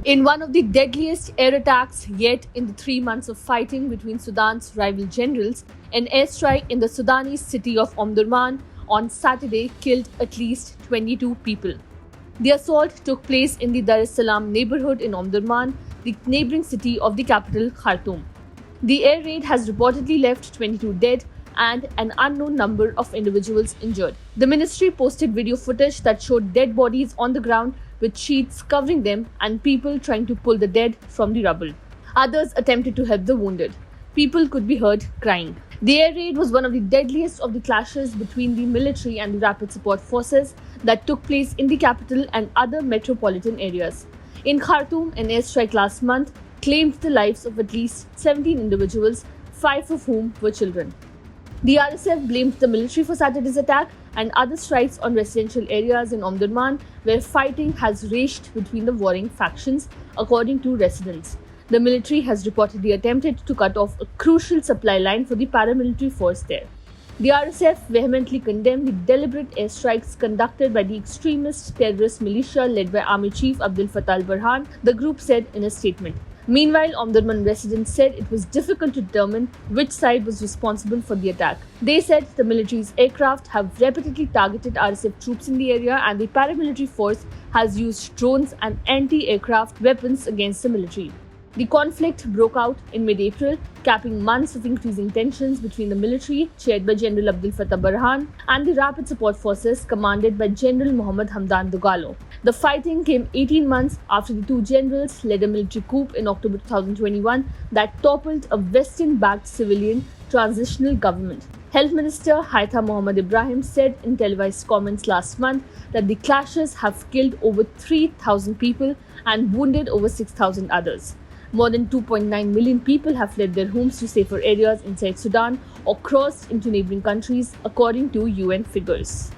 In one of the deadliest air attacks yet in the 3 months of fighting between Sudan's rival generals, an airstrike in the Sudanese city of Omdurman on Saturday killed at least 22 people. The assault took place in the Dar es Salaam neighborhood in Omdurman, the neighboring city of the capital Khartoum. The air raid has reportedly left 22 dead and an unknown number of individuals injured. The ministry posted video footage that showed dead bodies on the ground with sheets covering them and people trying to pull the dead from the rubble. Others attempted to help the wounded. People could be heard crying. The air raid was one of the deadliest of the clashes between the military and the rapid support forces that took place in the capital and other metropolitan areas. In Khartoum, an airstrike last month claimed the lives of at least 17 individuals, 5 of whom were children. The RSF blamed the military for Saturday's attack and other strikes on residential areas in Omdurman, where fighting has raged between the warring factions, according to residents. The military has reportedly attempted to cut off a crucial supply line for the paramilitary force there. The RSF vehemently condemned the deliberate airstrikes conducted by the extremist terrorist militia led by Army Chief Abdel Fattah al-Burhan, the group said in a statement. Meanwhile, Omdurman residents said it was difficult to determine which side was responsible for the attack. They said the military's aircraft have repeatedly targeted RSF troops in the area and the paramilitary force has used drones and anti-aircraft weapons against the military. The conflict broke out in mid-April, capping months of increasing tensions between the military, chaired by General Abdel Fattah Burhan, and the rapid support forces commanded by General Mohammed Hamdan Dagalo. The fighting came 18 months after the two generals led a military coup in October 2021 that toppled a Western-backed civilian transitional government. Health Minister Haitham Mohamed Ibrahim said in televised comments last month that the clashes have killed over 3,000 people and wounded over 6,000 others. More than 2.9 million people have fled their homes to safer areas inside Sudan or crossed into neighboring countries, according to UN figures.